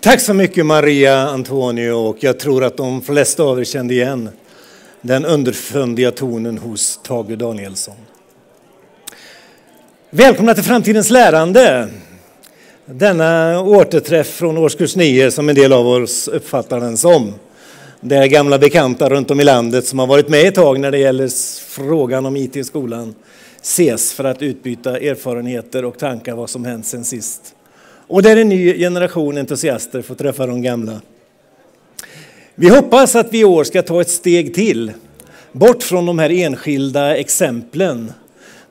Tack så mycket Maria Antonio, och jag tror att de flesta av er kände igen den underfundiga tonen hos Tage Danielsson. Välkomna till Framtidens Lärande. Denna återträff från årskurs 9 som en del av oss uppfattar den som. Det är gamla bekanta runt om i landet som har varit med ett tag när det gäller frågan om IT i skolan ses för att utbyta erfarenheter och tankar vad som hänt sen sist. Och där en ny generation entusiaster får träffa de gamla. Vi hoppas att vi i år ska ta ett steg till. Bort från de här enskilda exemplen.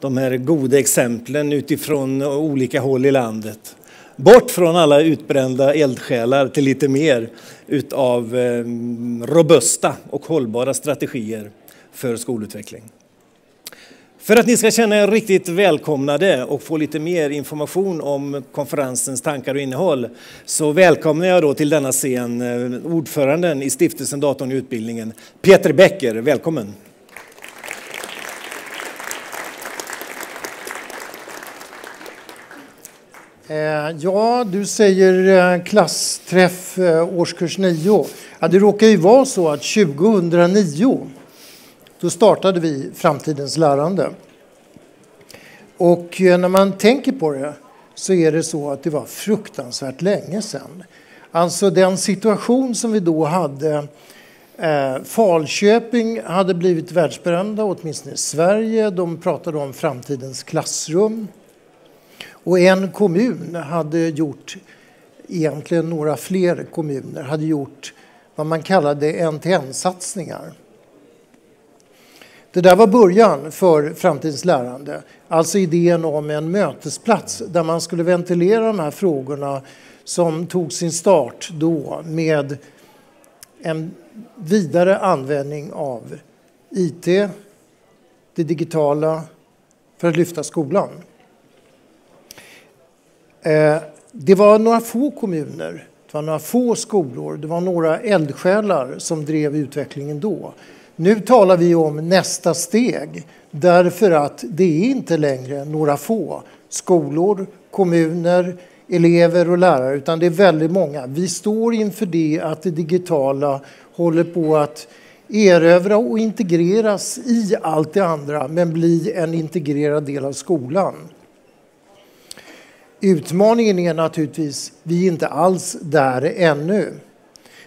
De här goda exemplen utifrån olika håll i landet. Bort från alla utbrända eldsjälar till lite mer utav robusta och hållbara strategier för skolutveckling. För att ni ska känna er riktigt välkomnade och få lite mer information om konferensens tankar och innehåll, så välkomnar jag då till denna scen ordföranden i Stiftelsen Datorn i utbildningen, Peter Becker. Välkommen! Ja, du säger klassträff årskurs 9. Ja, det råkar ju vara så att 2009 då startade vi Framtidens Lärande. Och när man tänker på det så är det så att det var fruktansvärt länge sedan. Alltså den situation som vi då hade, Falköping hade blivit världsberömda, åtminstone i Sverige. De pratade om framtidens klassrum. Och en kommun hade gjort, egentligen några fler kommuner, hade gjort vad man kallade end-to-end-satsningar. Det där var början för Framtidens lärande. Alltså idén om en mötesplats där man skulle ventilera de här frågorna som tog sin start då med en vidare användning av IT, det digitala, för att lyfta skolan. Det var några få kommuner, det var några få skolor, det var några eldsjälar som drev utvecklingen då. Nu talar vi om nästa steg, därför att det är inte längre några få skolor, kommuner, elever och lärare, utan det är väldigt många. Vi står inför det att det digitala håller på att erövra och integreras i allt det andra, men bli en integrerad del av skolan. Utmaningen är naturligtvis, vi är inte alls där ännu.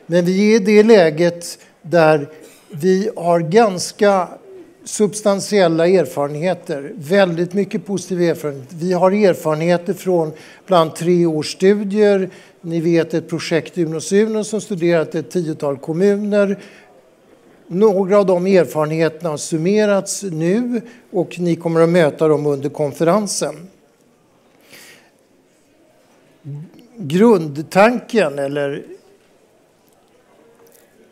Men vi är i det läget där vi har ganska substantiella erfarenheter, väldigt mycket positiva erfarenheter. Vi har erfarenheter från bland 3 års studier. Ni vet ett projekt InnovationUnit som studerat ett 10-tal kommuner. Några av de erfarenheterna har summerats nu och ni kommer att möta dem under konferensen. Grundtanken eller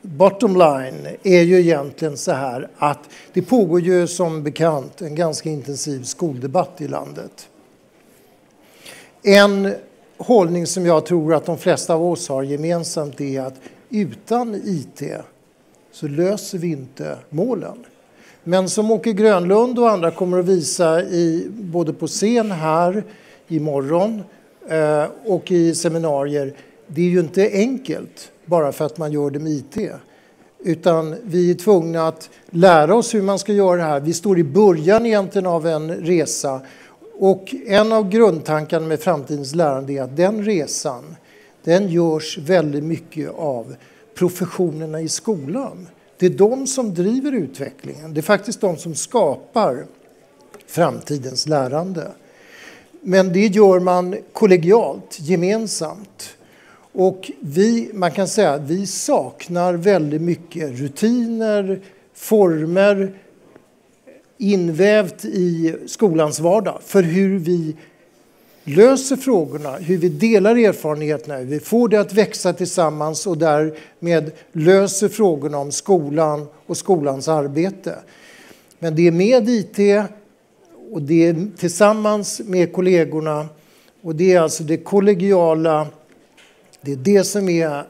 bottom line är ju egentligen så här att det pågår ju som bekant en ganska intensiv skoldebatt i landet. En hållning som jag tror att de flesta av oss har gemensamt är att utan IT så löser vi inte målen. Men som Åke Grönlund och andra kommer att visa både på scen här imorgon och i seminarier, det är ju inte enkelt bara för att man gör det med IT. Utan vi är tvungna att lära oss hur man ska göra det här. Vi står i början egentligen av en resa. Och en av grundtankarna med Framtidens lärande är att den resan, den görs väldigt mycket av professionerna i skolan. Det är de som driver utvecklingen. Det är faktiskt de som skapar framtidens lärande. Men det gör man kollegialt, gemensamt. Och man kan säga att vi saknar väldigt mycket rutiner, former invävt i skolans vardag för hur vi löser frågorna, hur vi delar erfarenheterna, hur vi får det att växa tillsammans och därmed löser frågorna om skolan och skolans arbete. Men det är med IT och det är tillsammans med kollegorna och det är alltså det kollegiala. Det är det som är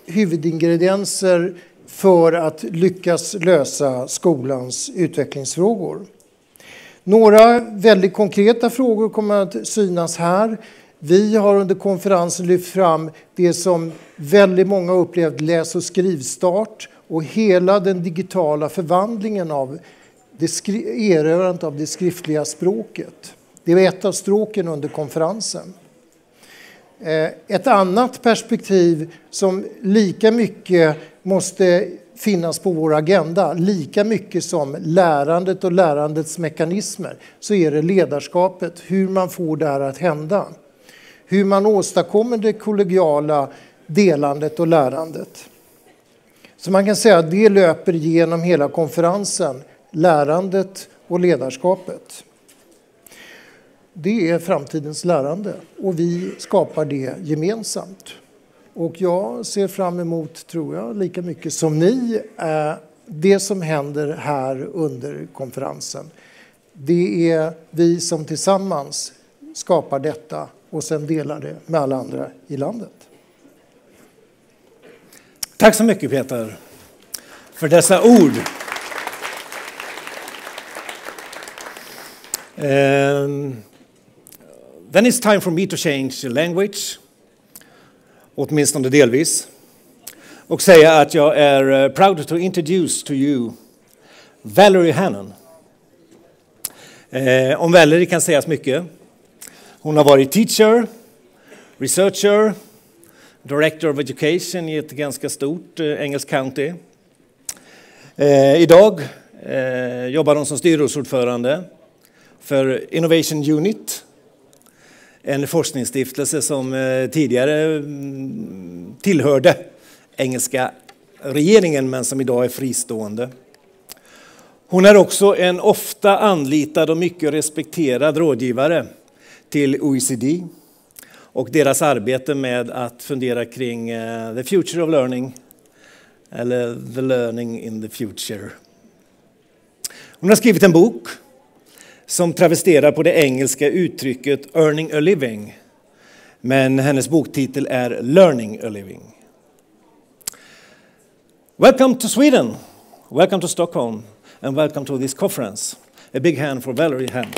huvudingredienser för att lyckas lösa skolans utvecklingsfrågor. Några väldigt konkreta frågor kommer att synas här. Vi har under konferensen lyft fram det som väldigt många upplevt, läs- och skrivstart och hela den digitala förvandlingen av erövrandet av det skriftliga språket. Det var ett av stråken under konferensen. Ett annat perspektiv som lika mycket måste finnas på vår agenda, lika mycket som lärandet och lärandets mekanismer, så är det ledarskapet, hur man får det här att hända. Hur man åstadkommer det kollegiala delandet och lärandet. Så man kan säga att det löper genom hela konferensen, lärandet och ledarskapet. Det är framtidens lärande och vi skapar det gemensamt. Och jag ser fram emot, tror jag, lika mycket som ni, det som händer här under konferensen. Det är vi som tillsammans skapar detta och sen delar det med alla andra i landet. Tack så mycket Peter för dessa ord. Then it's time for me to change the language, åtminstone delvis, och säga att jag är proud to introduce to you Valerie Hannon. Om Valerie kan sägas mycket. Hon har varit teacher, researcher, director of education i ett ganska stort engelskt county. Idag jobbar hon som styrelseordförande för InnovationUnit, en forskningsstiftelse som tidigare tillhörde engelska regeringen men som idag är fristående. Hon är också en ofta anlitad och mycket respekterad rådgivare till OECD och deras arbete med att fundera kring the future of learning eller the learning in the future. Hon har skrivit en bok som travesterar på det engelska uttrycket earning a living, men hennes boktitel är Learning a living. Welcome to Sweden, welcome to Stockholm and welcome to this conference. A big hand for Valerie Hannon.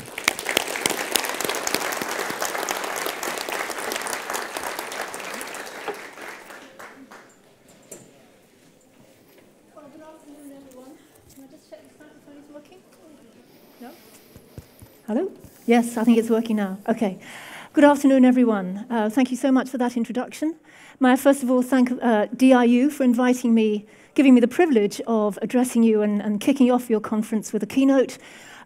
Hello? Yes, I think it's working now. Okay. Good afternoon, everyone. Thank you so much for that introduction. May I first of all thank DIU for inviting me, giving me the privilege of addressing you and kicking off your conference with a keynote,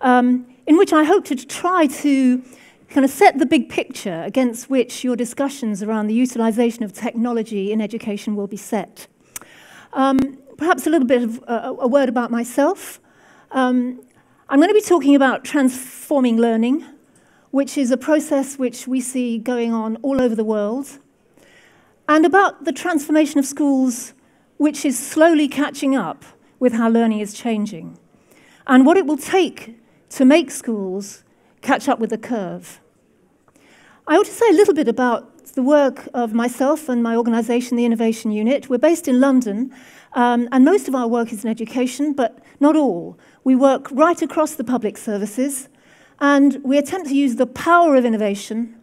in which I hope to try to kind of set the big picture against which your discussions around the utilization of technology in education will be set. Perhaps a little bit of a word about myself. I'm going to be talking about transforming learning, which is a process which we see going on all over the world, and about the transformation of schools, which is slowly catching up with how learning is changing, and what it will take to make schools catch up with the curve. I ought to say a little bit about the work of myself and my organisation, the InnovationUnit. We're based in London, and most of our work is in education, but not all. We work right across the public services, and we attempt to use the power of innovation,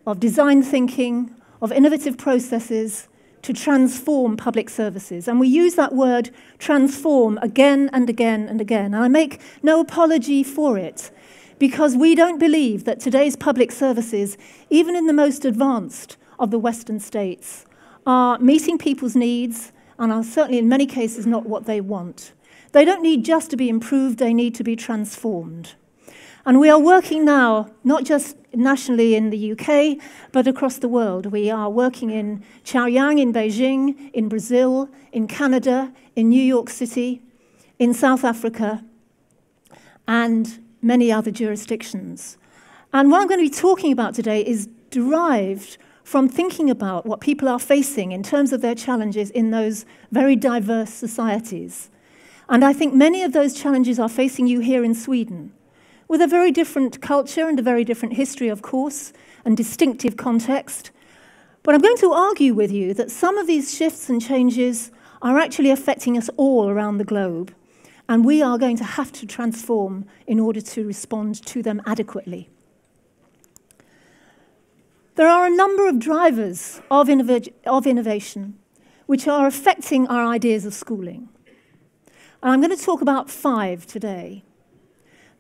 of design thinking, of innovative processes to transform public services. And we use that word transform again and again and again. And I make no apology for it, because we don't believe that today's public services, even in the most advanced of the Western states, are meeting people's needs and are certainly in many cases not what they want. They don't need just to be improved, they need to be transformed. And we are working now, not just nationally in the UK, but across the world. We are working in Chaoyang, in Beijing, in Brazil, in Canada, in New York City, in South Africa, and many other jurisdictions. And what I'm going to be talking about today is derived from thinking about what people are facing in terms of their challenges in those very diverse societies. And I think many of those challenges are facing you here in Sweden, with a very different culture and a very different history, of course, and distinctive context. But I'm going to argue with you that some of these shifts and changes are actually affecting us all around the globe, and we are going to have to transform in order to respond to them adequately. There are a number of drivers of innovation which are affecting our ideas of schooling. And I'm going to talk about 5 today.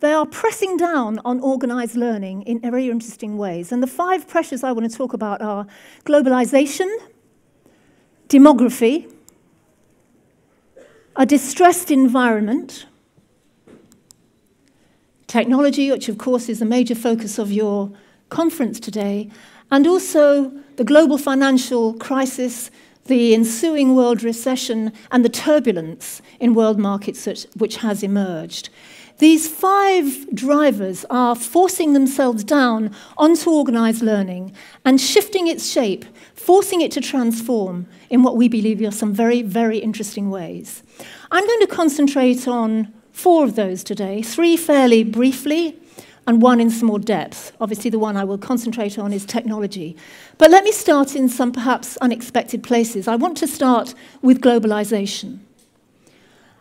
They are pressing down on organised learning in very interesting ways. And the 5 pressures I want to talk about are globalisation, demography, a distressed environment, technology, which of course is a major focus of your conference today, and also the global financial crisis, the ensuing world recession, and the turbulence in world markets which has emerged. These 5 drivers are forcing themselves down onto organised learning and shifting its shape, forcing it to transform in what we believe are some very, very interesting ways. I'm going to concentrate on 4 of those today, 3 fairly briefly, and 1 in some more depth. Obviously, the one I will concentrate on is technology. But let me start in some perhaps unexpected places. I want to start with globalisation.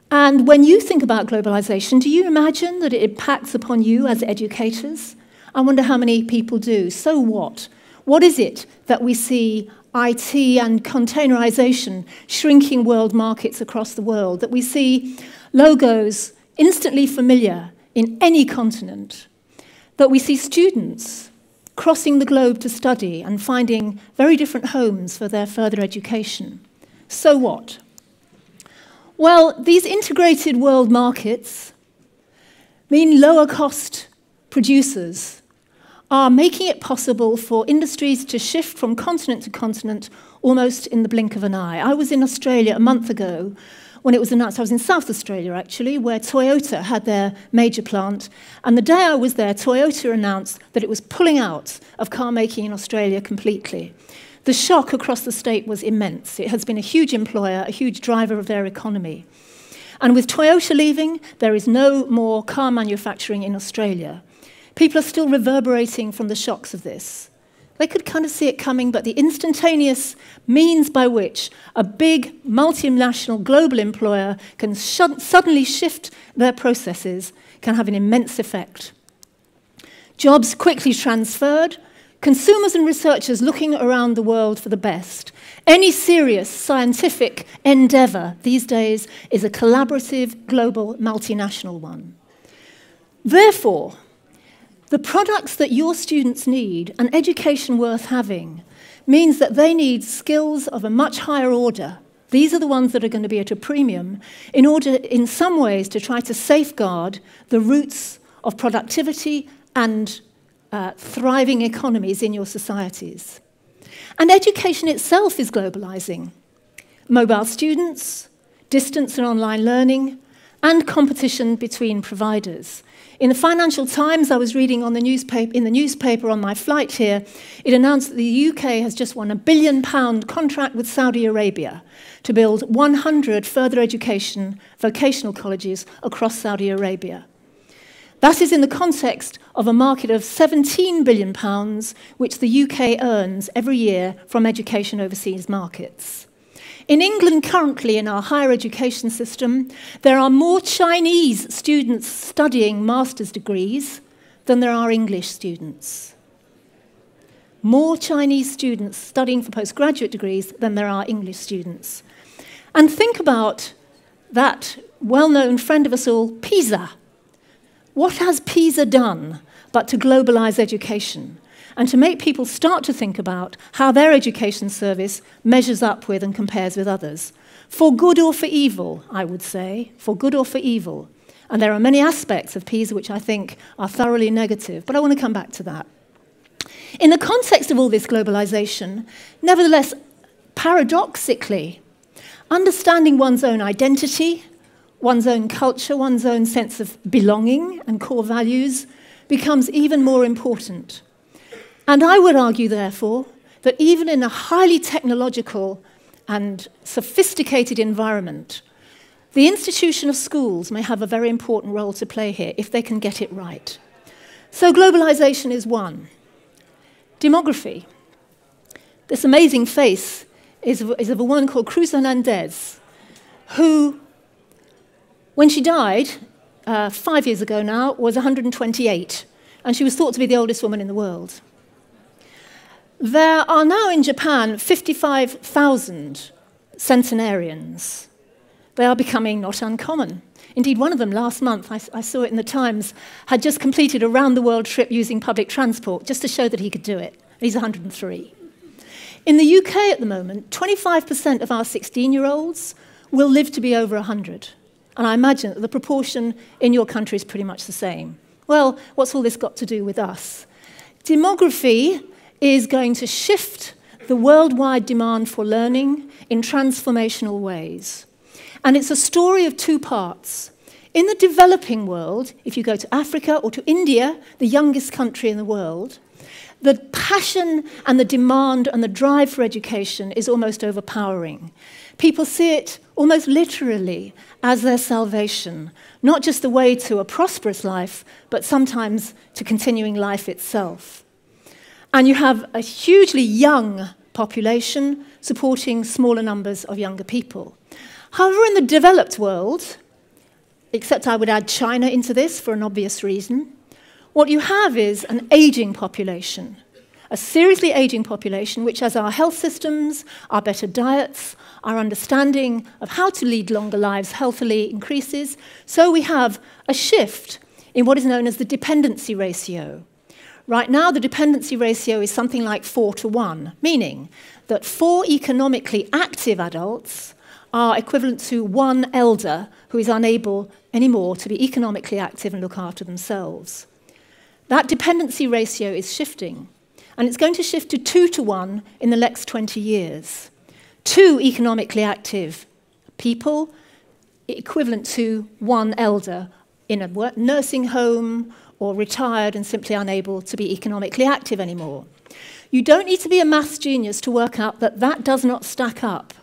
And when you think about globalisation, do you imagine that it impacts upon you as educators? I wonder how many people do. So what? What is it that we see IT and containerisation shrinking world markets across the world, that we see logos instantly familiar in any continent, that we see students crossing the globe to study and finding very different homes for their further education? So what? Well, these integrated world markets mean lower cost producers are making it possible for industries to shift from continent to continent almost in the blink of an eye. I was in Australia a month ago when it was announced. I was in South Australia, actually, where Toyota had their major plant. And the day I was there, Toyota announced that it was pulling out of car making in Australia completely. The shock across the state was immense. It has been a huge employer, a huge driver of their economy. And with Toyota leaving, there is no more car manufacturing in Australia. People are still reverberating from the shocks of this. They could kind of see it coming, but the instantaneous means by which a big multinational global employer can suddenly shift their processes can have an immense effect. Jobs quickly transferred, consumers and researchers looking around the world for the best. Any serious scientific endeavour these days is a collaborative, global, multinational one. Therefore, the products that your students need, an education worth having, means that they need skills of a much higher order. These are the ones that are going to be at a premium in order, in some ways, to try to safeguard the roots of productivity and thriving economies in your societies. And education itself is globalizing. Mobile students, distance and online learning, and competition between providers. In the Financial Times, I was reading in the newspaper on my flight here, it announced that the UK has just won a £1 billion contract with Saudi Arabia to build 100 further education vocational colleges across Saudi Arabia. That is in the context of a market of £17 billion, which the UK earns every year from education overseas markets. In England currently, in our higher education system, there are more Chinese students studying master's degrees than there are English students. More Chinese students studying for postgraduate degrees than there are English students. And think about that well-known friend of us all, PISA. What has PISA done but to globalize education and to make people start to think about how their education service measures up with and compares with others? For good or for evil, I would say, for good or for evil. And there are many aspects of PISA which I think are thoroughly negative, but I want to come back to that. In the context of all this globalization, nevertheless, paradoxically, understanding one's own identity, one's own culture, one's own sense of belonging and core values becomes even more important. And I would argue, therefore, that even in a highly technological and sophisticated environment, the institution of schools may have a very important role to play here if they can get it right. So globalization is one. Demography. This amazing face is of a woman called Cruz Hernandez, who, when she died 5 years ago now, was 128, and she was thought to be the oldest woman in the world. There are now in Japan 55,000 centenarians. They are becoming not uncommon. Indeed, one of them last month, I saw it in the Times, had just completed a round-the-world trip using public transport just to show that he could do it. He's 103. In the UK at the moment, 25% of our 16-year-olds will live to be over 100. And I imagine that the proportion in your country is pretty much the same. Well, what's all this got to do with us? Demography is going to shift the worldwide demand for learning in transformational ways. And it's a story of two parts. In the developing world, if you go to Africa or to India, the youngest country in the world, the passion and the demand and the drive for education is almost overpowering. People see it almost literally as their salvation, not just the way to a prosperous life, but sometimes to continuing life itself. And you have a hugely young population supporting smaller numbers of younger people. However, in the developed world, except I would add China into this for an obvious reason, what you have is an aging population, a seriously aging population, which as our health systems, our better diets, our understanding of how to lead longer lives healthily increases, so we have a shift in what is known as the dependency ratio. Right now, the dependency ratio is something like 4:1, meaning that 4 economically active adults are equivalent to 1 elder who is unable anymore to be economically active and look after themselves. That dependency ratio is shifting, and it's going to shift to 2:1 in the next 20 years. 2 economically active people equivalent to 1 elder in a nursing home or retired and simply unable to be economically active anymore. You don't need to be a maths genius to work out that that does not stack up.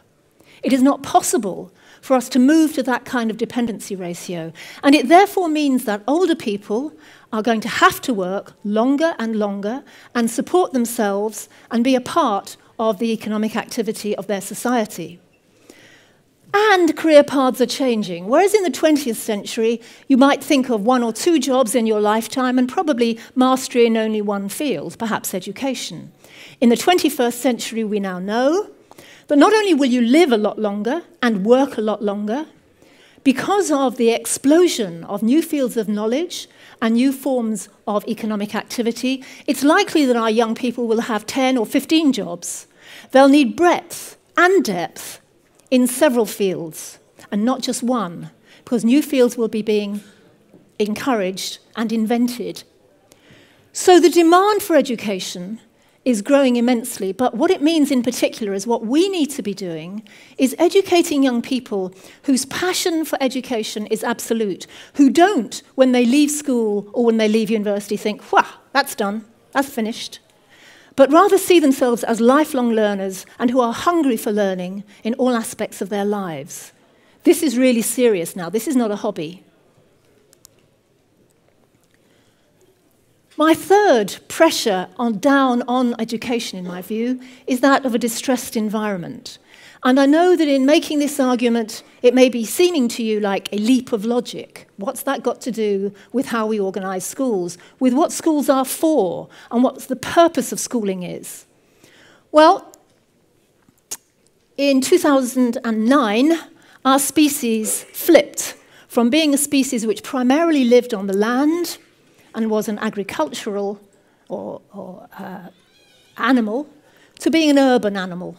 It is not possible for us to move to that kind of dependency ratio. And it therefore means that older people are going to have to work longer and support themselves and be a part of the economic activity of their society. And career paths are changing. Whereas in the 20th century, you might think of 1 or 2 jobs in your lifetime and probably mastery in only one field, perhaps education. In the 21st century, we now know that not only will you live a lot longer and work a lot longer, because of the explosion of new fields of knowledge and new forms of economic activity, it's likely that our young people will have 10 or 15 jobs. They'll need breadth and depth in several fields, and not just one, because new fields will be being encouraged and invented. So the demand for education is growing immensely, but what it means in particular is what we need to be doing is educating young people whose passion for education is absolute, who don't, when they leave school or when they leave university, think, "Wah, that's done, that's finished," but rather see themselves as lifelong learners and who are hungry for learning in all aspects of their lives. This is really serious now. This is not a hobby. My third pressure down on education, in my view, is that of a distressed environment. And I know that in making this argument, it may be seeming to you like a leap of logic. What's that got to do with how we organise schools, with what schools are for, and what the purpose of schooling is? Well, in 2009, our species flipped from being a species which primarily lived on the land and was an agricultural animal to being an urban animal.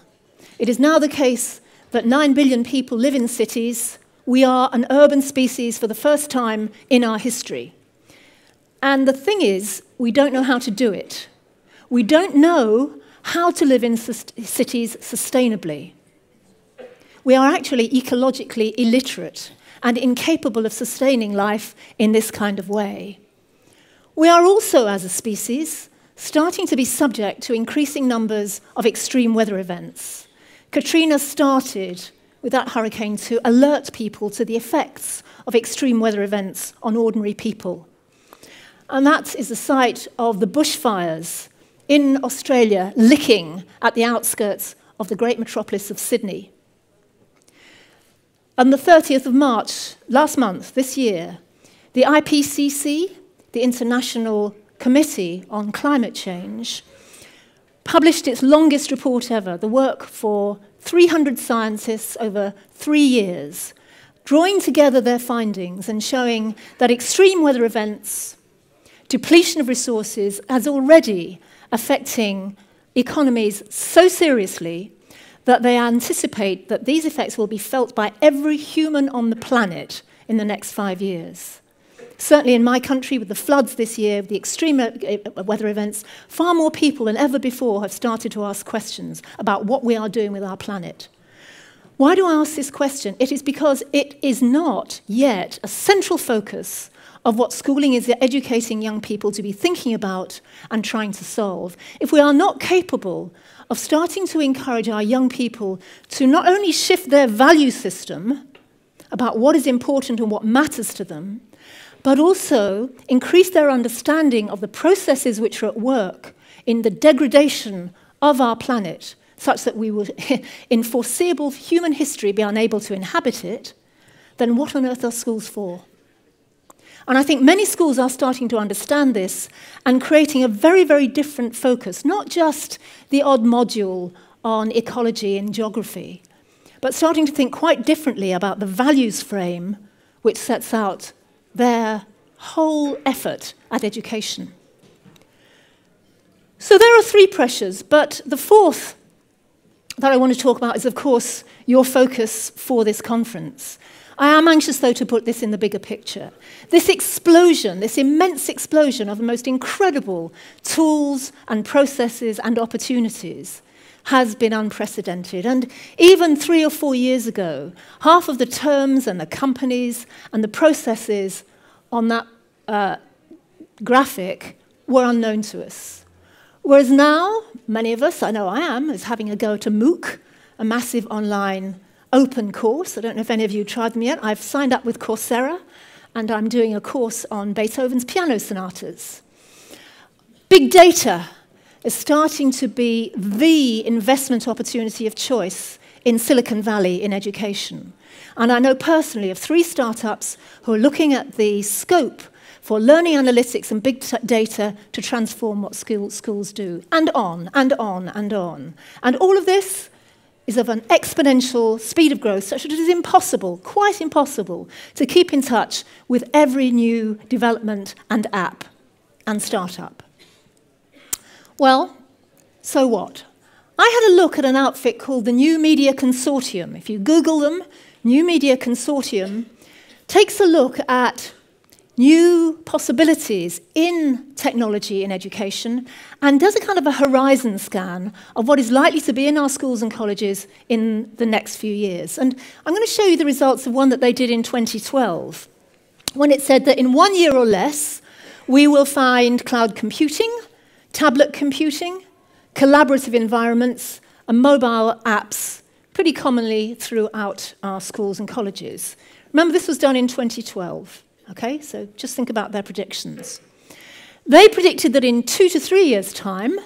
It is now the case that 9 billion people live in cities. We are an urban species for the first time in our history. And the thing is, we don't know how to do it. We don't know how to live in cities sustainably. We are actually ecologically illiterate and incapable of sustaining life in this kind of way. We are also, as a species, starting to be subject to increasing numbers of extreme weather events. Katrina started with that hurricane to alert people to the effects of extreme weather events on ordinary people. And that is the site of the bushfires in Australia, licking at the outskirts of the great metropolis of Sydney. On the 30th of March, last month, this year, the IPCC, the International Committee on Climate Change, published its longest report ever, the work for 300 scientists over 3 years, drawing together their findings and showing that extreme weather events, depletion of resources, is already affecting economies so seriously that they anticipate that these effects will be felt by every human on the planet in the next 5 years. Certainly in my country, with the floods this year, the extreme weather events, far more people than ever before have started to ask questions about what we are doing with our planet. Why do I ask this question? It is because it is not yet a central focus of what schooling is educating young people to be thinking about and trying to solve. If we are not capable of starting to encourage our young people to not only shift their value system about what is important and what matters to them, but also increase their understanding of the processes which are at work in the degradation of our planet, such that we will, in foreseeable human history, be unable to inhabit it, then what on earth are schools for? And I think many schools are starting to understand this and creating a very, very different focus, not just the odd module on ecology and geography, but starting to think quite differently about the values frame which sets out their whole effort at education. So there are 3 pressures, but the 4th that I want to talk about is, of course, your focus for this conference. I am anxious, though, to put this in the bigger picture. This explosion, this immense explosion of the most incredible tools and processes and opportunities has been unprecedented. And even 3 or 4 years ago, half of the terms and the companies and the processes on that graphic were unknown to us. Whereas now, many of us, I know I am, is having a go to MOOC, a massive online open course. I don't know if any of you tried them yet. I've signed up with Coursera, and I'm doing a course on Beethoven's piano sonatas. Big data is starting to be the investment opportunity of choice in Silicon Valley in education. And I know personally of 3 startups who are looking at the scope for learning analytics and big data to transform what schools do, and on, and on, and on. And all of this is of an exponential speed of growth, such that it is impossible, quite impossible, to keep in touch with every new development and app and startup. Well, so what? I had a look at an outfit called the New Media Consortium. If you Google them, New Media Consortium takes a look at new possibilities in technology in education and does a kind of a horizon scan of what is likely to be in our schools and colleges in the next few years. And I'm going to show you the results of one that they did in 2012, when it said that in 1 year or less, we will find cloud computing, tablet computing, collaborative environments, and mobile apps pretty commonly throughout our schools and colleges. Remember, this was done in 2012. Okay, so just think about their predictions. They predicted that in 2 to 3 years' time,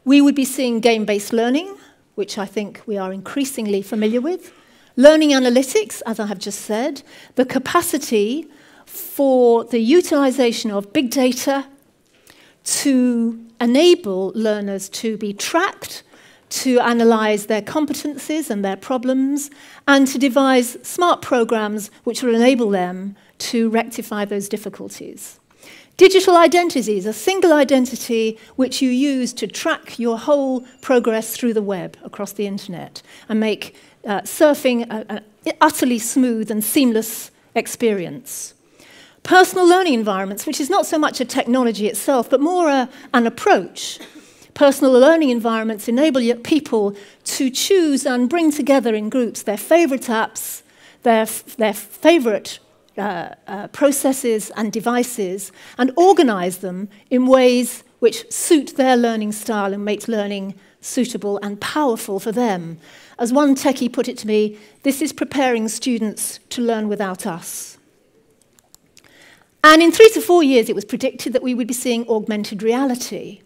we would be seeing game-based learning, which I think we are increasingly familiar with, learning analytics, as I have just said, the capacity for the utilization of big data to enable learners to be tracked, to analyze their competencies and their problems, and to devise smart programs which will enable them to rectify those difficulties. Digital identities, a single identity which you use to track your whole progress through the web across the internet and make surfing an utterly smooth and seamless experience. Personal learning environments, which is not so much a technology itself, but more an approach. Personal learning environments enable people to choose and bring together in groups their favorite apps, their favorite processes and devices, and organize them in ways which suit their learning style and make learning suitable and powerful for them. As one techie put it to me, this is preparing students to learn without us. And in 3 to 4 years, it was predicted that we would be seeing augmented reality,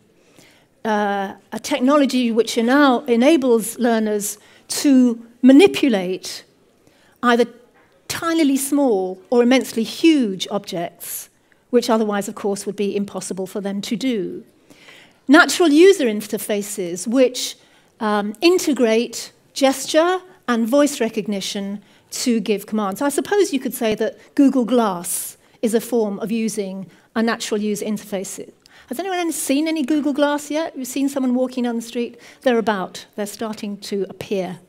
a technology which now enables learners to manipulate either tinily small or immensely huge objects, which otherwise, of course, would be impossible for them to do. natural user interfaces which integrate gesture and voice recognition to give commands. I suppose you could say that Google Glass is a form of using a natural user interface. Has anyone seen any Google Glass yet? You've seen someone walking down the street? They're about. They're starting to appear.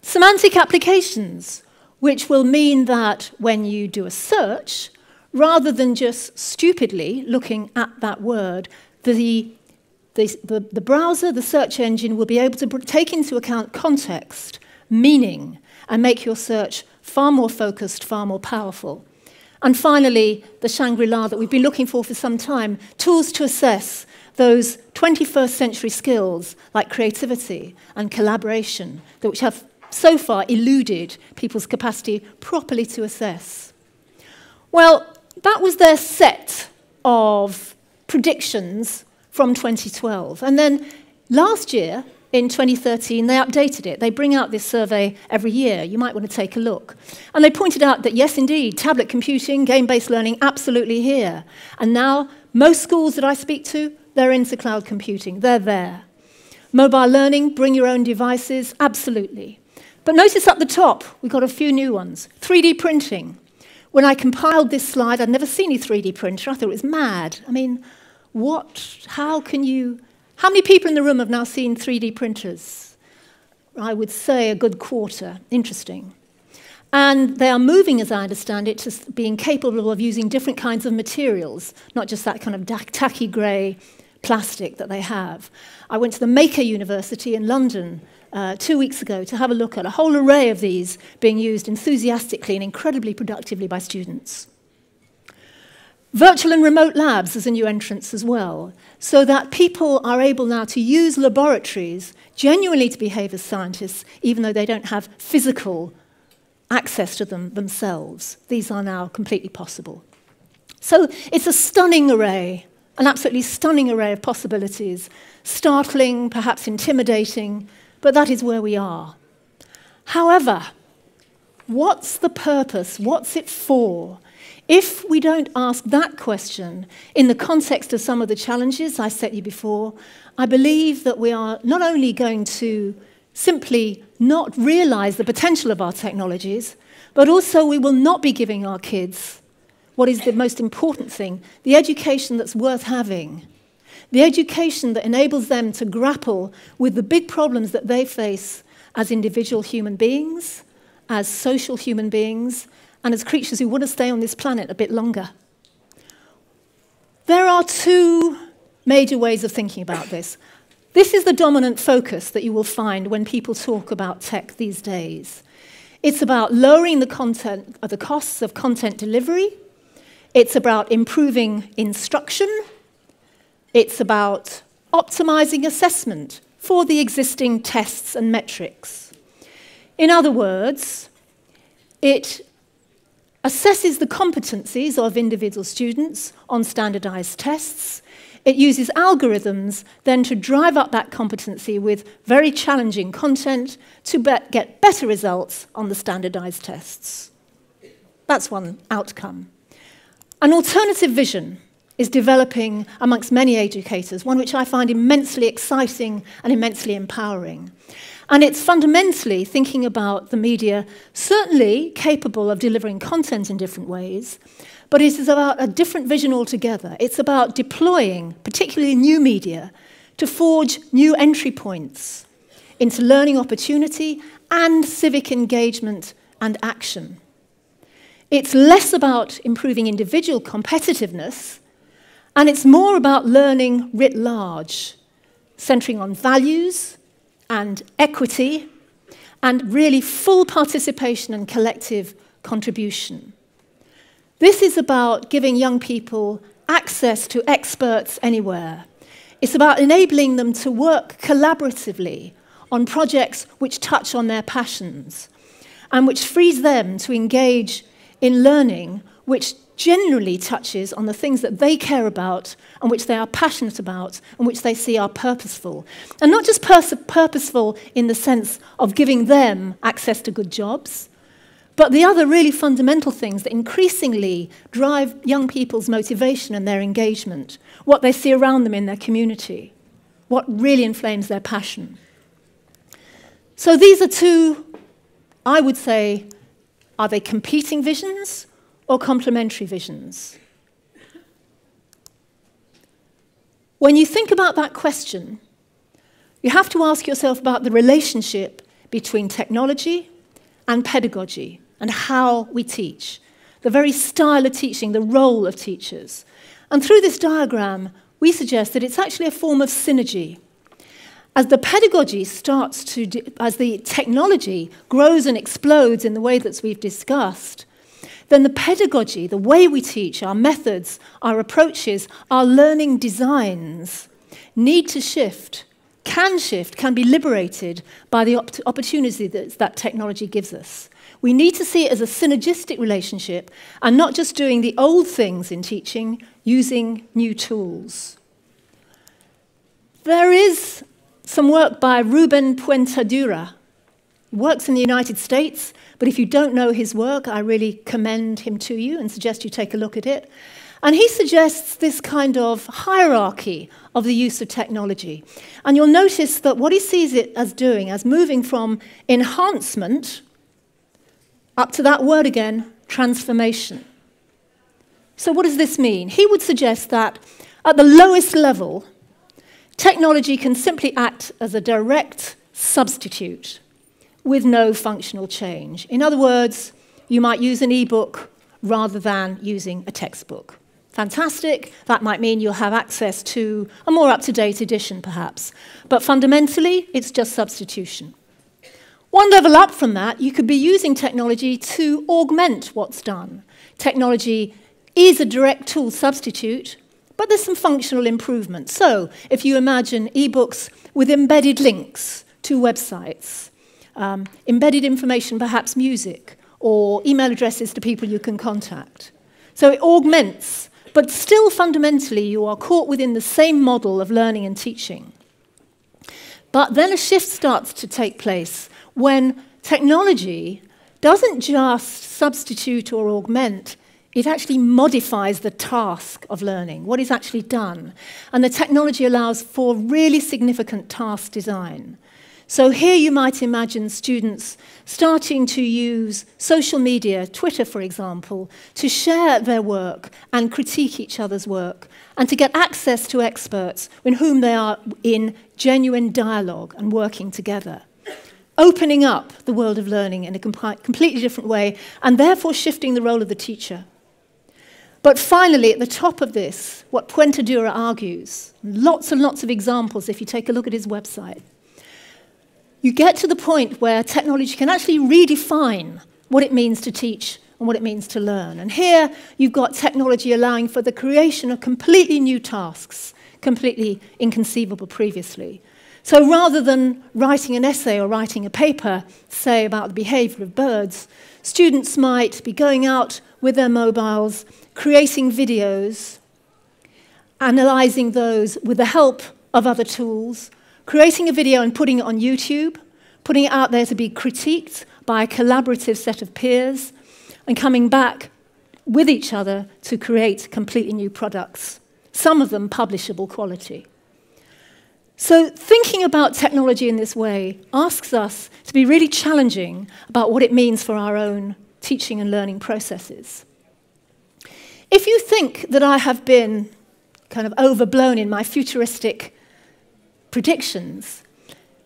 Semantic applications, which will mean that when you do a search, rather than just stupidly looking at that word, the browser, the search engine, will be able to take into account context, meaning, and make your search far more focused, far more powerful. And finally, the Shangri-La that we've been looking for some time, tools to assess those 21st century skills like creativity and collaboration, which have so far eluded people's capacity properly to assess. Well, that was their set of predictions from 2012. And then last year, in 2013, they updated it. They bring out this survey every year. You might want to take a look. And they pointed out that, yes, indeed, tablet computing, game-based learning, absolutely here. And now, most schools that I speak to, they're into cloud computing. They're there. Mobile learning, bring your own devices, absolutely. But notice up the top, we've got a few new ones. 3D printing. When I compiled this slide, I'd never seen a 3D printer. I thought it was mad. I mean, how many people in the room have now seen 3D printers? I would say a good quarter. Interesting. And they are moving, as I understand it, to being capable of using different kinds of materials, not just that kind of tacky grey plastic that they have. I went to the Maker University in London 2 weeks ago to have a look at a whole array of these being used enthusiastically and incredibly productively by students. Virtual and remote labs is a new entrance as well, so that people are able now to use laboratories genuinely to behave as scientists, even though they don't have physical access to them themselves. These are now completely possible. So it's a stunning array, an absolutely stunning array of possibilities, startling, perhaps intimidating, but that is where we are. However, what's the purpose? What's it for? If we don't ask that question in the context of some of the challenges I set you before, I believe that we are not only going to simply not realize the potential of our technologies, but also we will not be giving our kids what is the most important thing, the education that's worth having, the education that enables them to grapple with the big problems that they face as individual human beings, as social human beings, and as creatures who want to stay on this planet a bit longer. There are two major ways of thinking about this. This is the dominant focus that you will find when people talk about tech these days. It's about lowering the costs of content delivery. It's about improving instruction. It's about optimizing assessment for the existing tests and metrics. In other words, it assesses the competencies of individual students on standardized tests. It uses algorithms then to drive up that competency with very challenging content to get better results on the standardized tests. That's one outcome. An alternative vision is developing amongst many educators, one which I find immensely exciting and immensely empowering. And it's fundamentally thinking about the media, certainly capable of delivering content in different ways, but it is about a different vision altogether. It's about deploying, particularly new media, to forge new entry points into learning opportunity and civic engagement and action. It's less about improving individual competitiveness, and it's more about learning writ large, centering on values and equity, and really full participation and collective contribution. This is about giving young people access to experts anywhere. It's about enabling them to work collaboratively on projects which touch on their passions, and which frees them to engage in learning which generally touches on the things that they care about and which they are passionate about and which they see are purposeful. And not just purposeful in the sense of giving them access to good jobs, But the other really fundamental things that increasingly drive young people's motivation and their engagement, what they see around them in their community, what really inflames their passion. So these are two, I would say, are they competing visions or complementary visions? When you think about that question, you have to ask yourself about the relationship between technology and pedagogy and how we teach, the very style of teaching, the role of teachers. And through this diagram, we suggest that it's actually a form of synergy. As the pedagogy starts to, as the technology grows and explodes in the way that we've discussed, then the pedagogy, the way we teach, our methods, our approaches, our learning designs need to shift, can be liberated by the opportunity that technology gives us. We need to see it as a synergistic relationship and not just doing the old things in teaching, using new tools. There is some work by Ruben Puentedura. He works in the United States, but if you don't know his work, I really commend him to you and suggest you take a look at it. And he suggests this kind of hierarchy of the use of technology. And you'll notice that what he sees it as doing, as moving from enhancement up to that word again, transformation. So what does this mean? He would suggest that at the lowest level, technology can simply act as a direct substitute with no functional change. In other words, you might use an e-book rather than using a textbook. Fantastic. That might mean you'll have access to a more up-to-date edition, perhaps. But fundamentally, it's just substitution. One level up from that, you could be using technology to augment what's done. Technology is a direct tool substitute, but there's some functional improvement. So if you imagine e-books with embedded links to websites, embedded information, perhaps music, or email addresses to people you can contact. So it augments, but still fundamentally you are caught within the same model of learning and teaching. But then a shift starts to take place when technology doesn't just substitute or augment, it actually modifies the task of learning, what is actually done. And the technology allows for really significant task design. So here you might imagine students starting to use social media, Twitter for example, to share their work and critique each other's work, and to get access to experts with whom they are in genuine dialogue and working together. Opening up the world of learning in a completely different way, and therefore shifting the role of the teacher. But finally, at the top of this, what Puentedura argues, lots and lots of examples if you take a look at his website, you get to the point where technology can actually redefine what it means to teach and what it means to learn. And here you've got technology allowing for the creation of completely new tasks, completely inconceivable previously. So rather than writing an essay or writing a paper, say, about the behavior of birds, students might be going out with their mobiles, creating videos, analyzing those with the help of other tools, creating a video and putting it on YouTube, putting it out there to be critiqued by a collaborative set of peers, and coming back with each other to create completely new products, some of them publishable quality. So thinking about technology in this way asks us to be really challenging about what it means for our own teaching and learning processes. If you think that I have been kind of overblown in my futuristic predictions,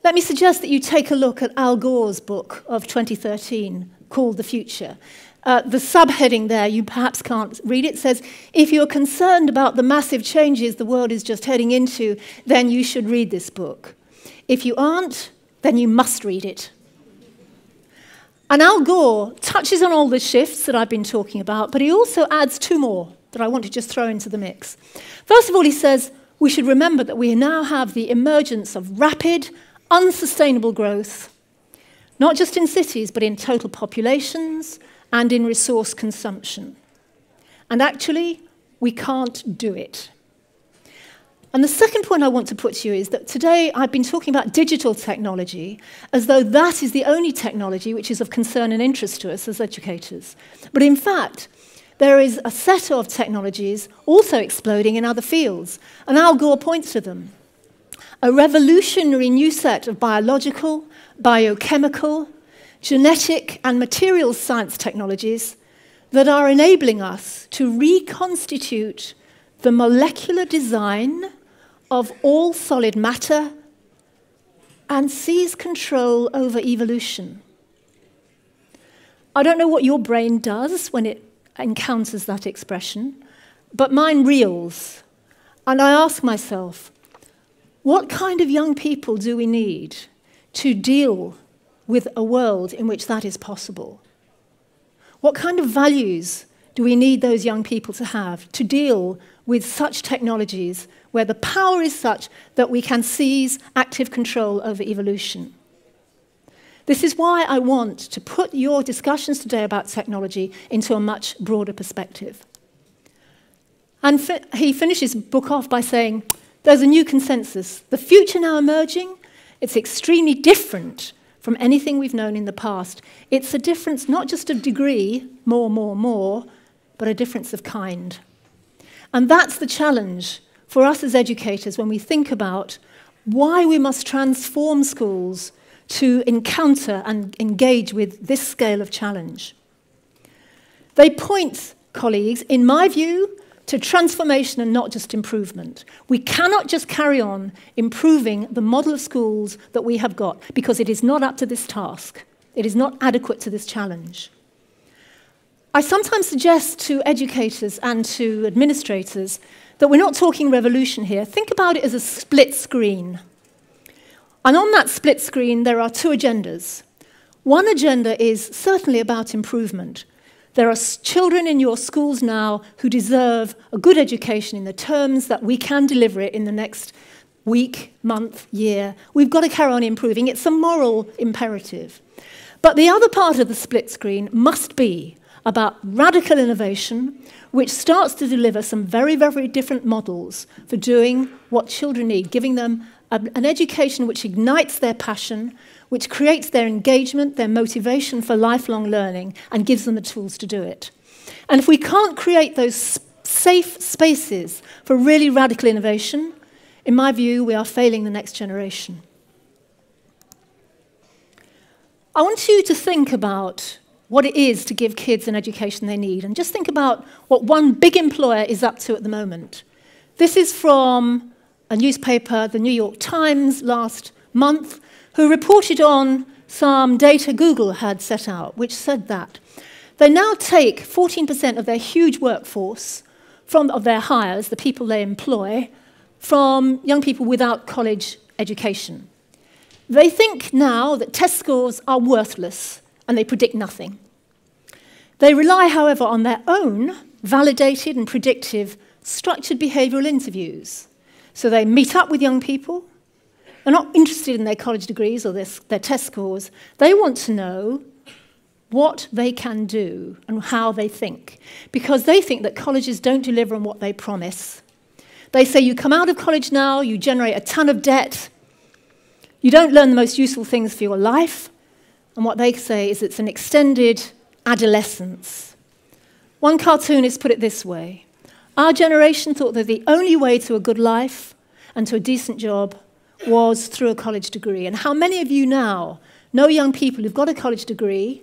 let me suggest that you take a look at Al Gore's book of 2013 called The Future. The subheading there, you perhaps can't read it, says, if you're concerned about the massive changes the world is just heading into, then you should read this book. If you aren't, then you must read it. And Al Gore touches on all the shifts that I've been talking about, but he also adds two more that I want to just throw into the mix. First of all, he says, we should remember that we now have the emergence of rapid, unsustainable growth, not just in cities, but in total populations and in resource consumption. And actually, we can't do it. And the second point I want to put to you is that today I've been talking about digital technology as though that is the only technology which is of concern and interest to us as educators. But in fact, there is a set of technologies also exploding in other fields, and Al Gore points to them. A revolutionary new set of biological, biochemical, genetic and materials science technologies that are enabling us to reconstitute the molecular design of all solid matter and seize control over evolution. I don't know what your brain does when it encounters that expression, but mine reels. And I ask myself, what kind of young people do we need to deal with a world in which that is possible? What kind of values do we need those young people to have to deal with such technologies where the power is such that we can seize active control over evolution? This is why I want to put your discussions today about technology into a much broader perspective. And he finishes his book off by saying, there's a new consensus. The future now emerging, it's extremely different from anything we've known in the past. It's a difference not just of degree, more, but a difference of kind. And that's the challenge for us as educators when we think about why we must transform schools to encounter and engage with this scale of challenge. They point, colleagues, in my view, to transformation and not just improvement. We cannot just carry on improving the model of schools that we have got because it is not up to this task. It is not adequate to this challenge. I sometimes suggest to educators and to administrators that we're not talking revolution here. Think about it as a split screen. And on that split screen, there are two agendas. One agenda is certainly about improvement. There are children in your schools now who deserve a good education in the terms that we can deliver it in the next week, month, year. We've got to carry on improving. It's a moral imperative. But the other part of the split screen must be about radical innovation, which starts to deliver some very, very different models for doing what children need, giving them an education which ignites their passion, which creates their engagement, their motivation for lifelong learning, and gives them the tools to do it. And if we can't create those safe spaces for really radical innovation, in my view, we are failing the next generation. I want you to think about what it is to give kids an education they need, and just think about what one big employer is up to at the moment. This is from a newspaper, the New York Times, last month, who reported on some data Google had set out, which said that they now take 14% of their huge workforce of their hires, the people they employ, from young people without college education. They think now that test scores are worthless and they predict nothing. They rely, however, on their own validated and predictive structured behavioral interviews. So they meet up with young people. They're not interested in their college degrees or their test scores. They want to know what they can do and how they think, because they think that colleges don't deliver on what they promise. They say you come out of college now, you generate a ton of debt, you don't learn the most useful things for your life, and what they say is it's an extended adolescence. One cartoonist put it this way: our generation thought that the only way to a good life and to a decent job was through a college degree. And how many of you now know young people who've got a college degree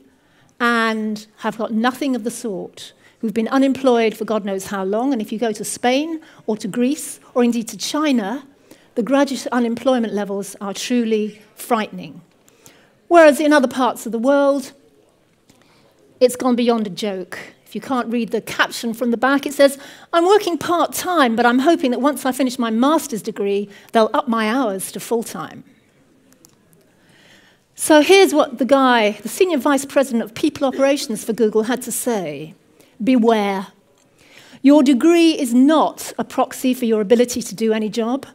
and have got nothing of the sort, who've been unemployed for God knows how long? And if you go to Spain or to Greece or indeed to China, the graduate unemployment levels are truly frightening. Whereas in other parts of the world, it's gone beyond a joke. If you can't read the caption from the back, it says, I'm working part-time, but I'm hoping that once I finish my master's degree, they'll up my hours to full-time. So here's what the senior vice president of people operations for Google had to say. Beware. Your degree is not a proxy for your ability to do any job.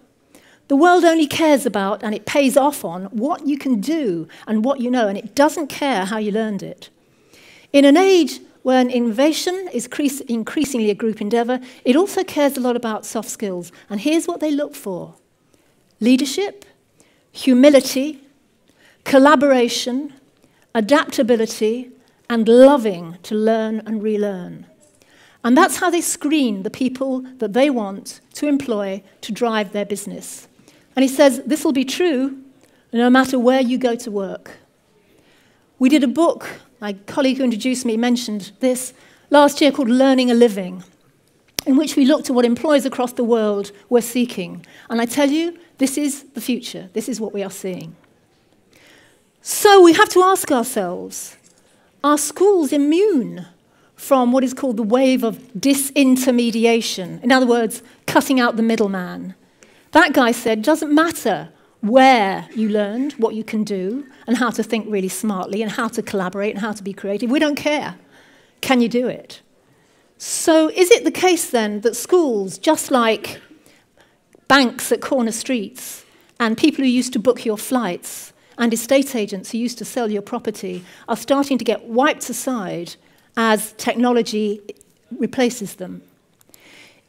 The world only cares about, and it pays off on, what you can do and what you know, and it doesn't care how you learned it. In an age when innovation is increasingly a group endeavour, it also cares a lot about soft skills. And here's what they look for: leadership, humility, collaboration, adaptability, and loving to learn and relearn. And that's how they screen the people that they want to employ to drive their business. And he says this will be true no matter where you go to work. We did a book, my colleague who introduced me mentioned this, last year called Learning a Living, in which we looked at what employers across the world were seeking. And I tell you, this is the future. This is what we are seeing. So we have to ask ourselves, are schools immune from what is called the wave of disintermediation? In other words, cutting out the middleman. That guy said, doesn't matter where you learned what you can do and how to think really smartly and how to collaborate and how to be creative. We don't care. Can you do it? So is it the case then that schools, just like banks at corner streets and people who used to book your flights and estate agents who used to sell your property, are starting to get wiped aside as technology replaces them?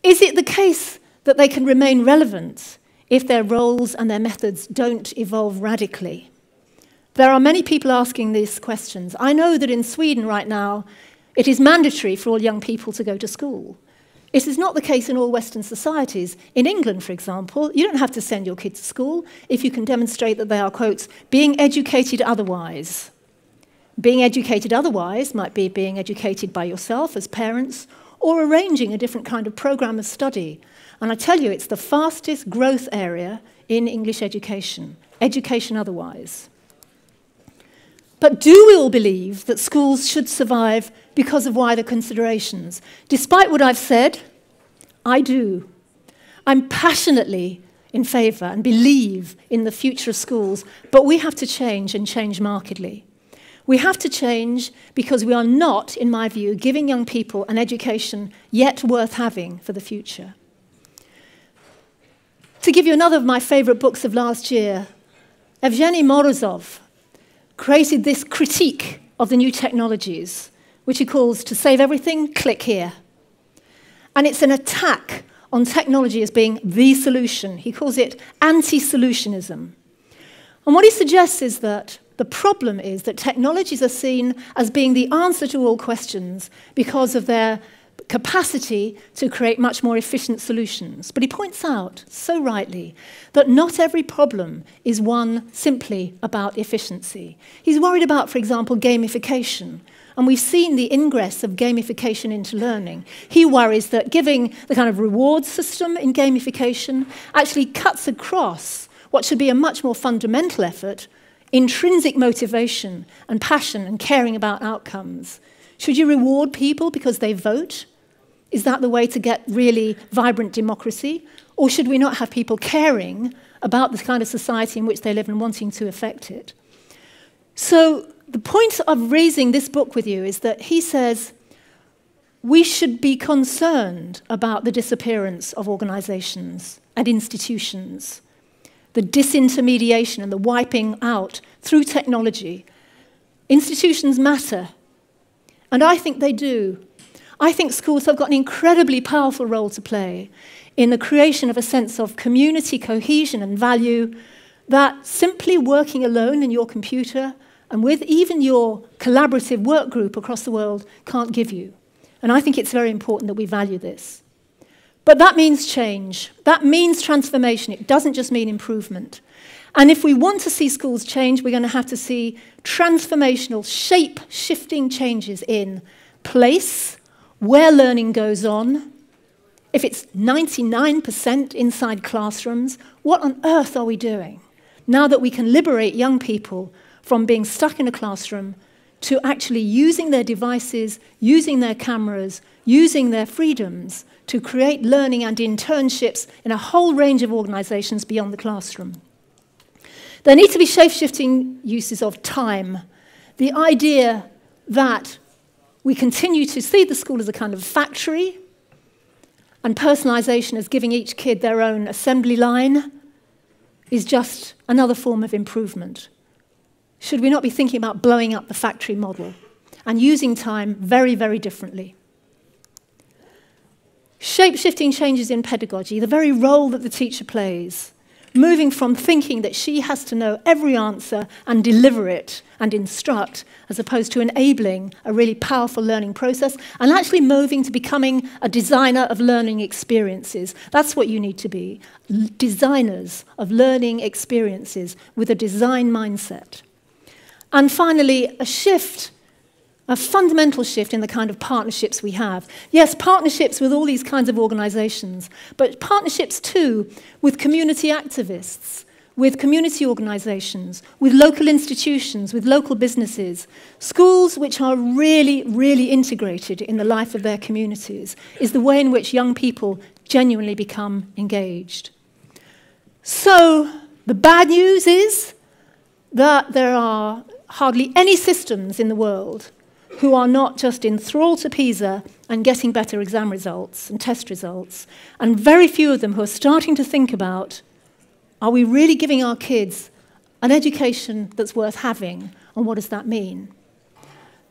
Is it the case that they can remain relevant if their roles and their methods don't evolve radically? There are many people asking these questions. I know that in Sweden right now, it is mandatory for all young people to go to school. It is not the case in all Western societies. In England, for example, you don't have to send your kids to school if you can demonstrate that they are, quote, being educated otherwise. Being educated otherwise might be being educated by yourself as parents or arranging a different kind of program of study. And I tell you, it's the fastest growth area in English education, education otherwise. But do we all believe that schools should survive because of wider considerations? Despite what I've said, I do. I'm passionately in favour and believe in the future of schools, but we have to change and change markedly. We have to change because we are not, in my view, giving young people an education yet worth having for the future. To give you another of my favourite books of last year, Evgeny Morozov created this critique of the new technologies, which he calls "To Save Everything, Click Here." And it's an attack on technology as being the solution. He calls it anti-solutionism. And what he suggests is that the problem is that technologies are seen as being the answer to all questions because of their capacity to create much more efficient solutions. But he points out, so rightly, that not every problem is one simply about efficiency. He's worried about, for example, gamification. And we've seen the ingress of gamification into learning. He worries that giving the kind of reward system in gamification actually cuts across what should be a much more fundamental effort, intrinsic motivation and passion and caring about outcomes. Should you reward people because they vote? Is that the way to get really vibrant democracy? Or should we not have people caring about the kind of society in which they live and wanting to affect it? So the point of raising this book with you is that he says we should be concerned about the disappearance of organizations and institutions, the disintermediation and the wiping out through technology. Institutions matter, and I think they do. I think schools have got an incredibly powerful role to play in the creation of a sense of community cohesion and value that simply working alone in your computer and with even your collaborative work group across the world can't give you. And I think it's very important that we value this. But that means change. That means transformation. It doesn't just mean improvement. And if we want to see schools change, we're going to have to see transformational, shape-shifting changes in place, where learning goes on. If it's 99% inside classrooms, what on earth are we doing? Now that we can liberate young people from being stuck in a classroom to actually using their devices, using their cameras, using their freedoms to create learning and internships in a whole range of organizations beyond the classroom. There need to be shape-shifting uses of time. The idea that we continue to see the school as a kind of factory and personalization as giving each kid their own assembly line is just another form of improvement. Should we not be thinking about blowing up the factory model and using time very, very differently. Shape-shifting changes in pedagogy, the very role that the teacher plays, moving from thinking that she has to know every answer and deliver it and instruct, as opposed to enabling a really powerful learning process, and actually moving to becoming a designer of learning experiences. That's what you need to be, designers of learning experiences with a design mindset. And finally, a fundamental shift in the kind of partnerships we have. Yes, partnerships with all these kinds of organizations, but partnerships too with community activists, with community organizations, with local institutions, with local businesses. Schools which are really, really integrated in the life of their communities is the way in which young people genuinely become engaged. So the bad news is that there are hardly any systems in the world who are not just enthralled to PISA and getting better exam results and test results, and very few of them who are starting to think about, are we really giving our kids an education that's worth having, and what does that mean?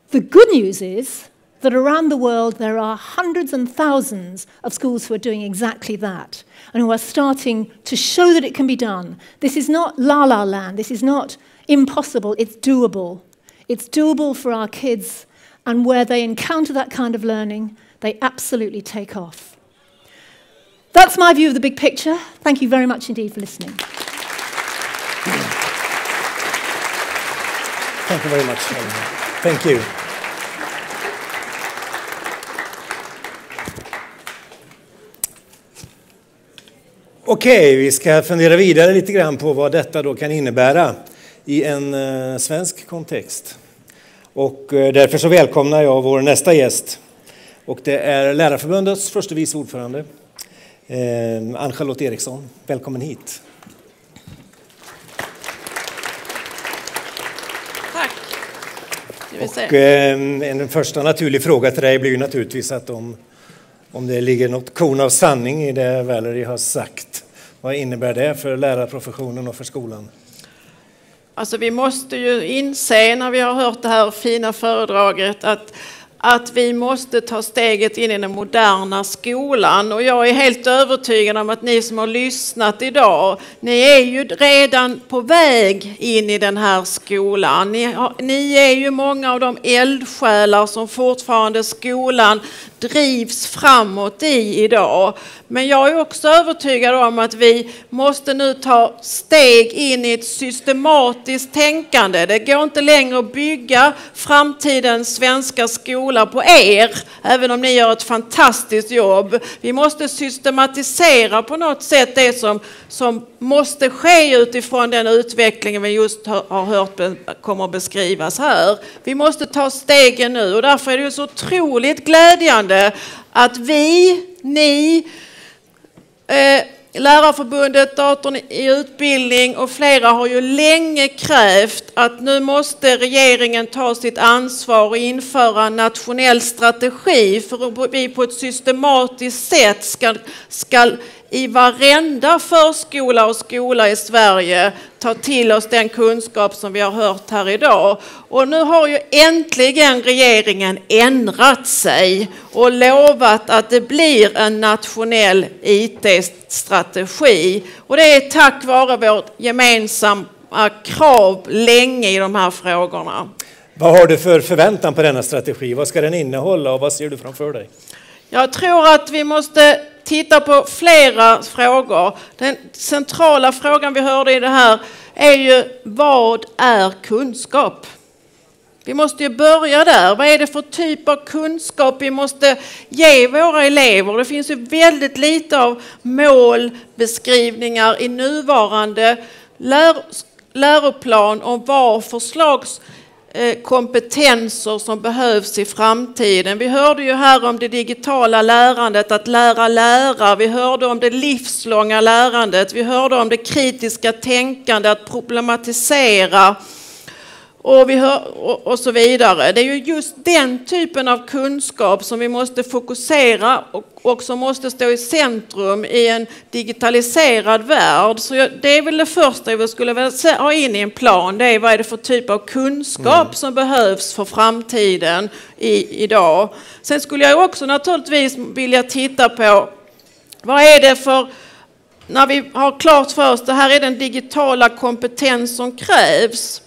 The good news is that around the world there are hundreds and thousands of schools who are doing exactly that, and who are starting to show that it can be done. This is not la-la land, this is not impossible, it's doable. It's doable for our kids, and where they encounter that kind of learning, they absolutely take off. That's my view of the big picture. Thank you very much indeed for listening. Thank you very much. Thank you. Okej, vi ska fundera vidare lite grann på vad detta då kan innebära i en svensk kontext. Och därför så välkomnar jag vår nästa gäst. Och det är Lärarförbundets första vice ordförande, Ann-Charlotte Eriksson. Välkommen hit. Tack. Och en första naturlig fråga till dig blir ju naturligtvis att om det ligger något korn av sanning i det Valerie har sagt. Vad innebär det för lärarprofessionen och för skolan? Alltså vi måste ju inse när vi har hört det här fina föredraget att vi måste ta steget in i den moderna skolan. Och jag är helt övertygad om att ni som har lyssnat idag, ni är ju redan på väg in i den här skolan. Ni är ju många av de eldsjälar som fortfarande skolan drivs framåt i idag. Men jag är också övertygad om att vi måste nu ta steg in i ett systematiskt tänkande. Det går inte längre att bygga framtidens svenska skola på er, även om ni gör ett fantastiskt jobb. Vi måste systematisera på något sätt det som måste ske utifrån den utvecklingen vi just har hört kommer att beskrivas här. Vi måste ta stegen nu, och därför är det så otroligt glädjande att ni, Lärarförbundet, Datorn i utbildning och flera har ju länge krävt att nu måste regeringen ta sitt ansvar och införa en nationell strategi för att vi på ett systematiskt sätt ska i varenda förskola och skola i Sverige ta till oss den kunskap som vi har hört här idag. Och nu har ju äntligen regeringen ändrat sig och lovat att det blir en nationell IT-strategi. Och det är tack vare vårt gemensamma krav länge i de här frågorna. Vad har du för förväntan på denna strategi? Vad ska den innehålla och vad ser du framför dig? Jag tror att vi måste titta på flera frågor. Den centrala frågan vi hörde i det här är ju, vad är kunskap? Vi måste ju börja där. Vad är det för typ av kunskap vi måste ge våra elever? Det finns ju väldigt lite av målbeskrivningar i nuvarande läroplan om vad för slags kompetenser som behövs i framtiden. Vi hörde ju här om det digitala lärandet, att lära. Vi hörde om det livslånga lärandet. Vi hörde om det kritiska tänkandet, att problematisera. och så vidare. Det är ju just den typen av kunskap som vi måste fokusera och som måste stå i centrum i en digitaliserad värld. Så det är väl det första vi skulle vilja ha in i en plan. Det är vad är det för typ av kunskap som behövs för framtiden idag. Sen skulle jag också naturligtvis vilja titta på vad är det för, när vi har klart för oss det här är den digitala kompetens som krävs.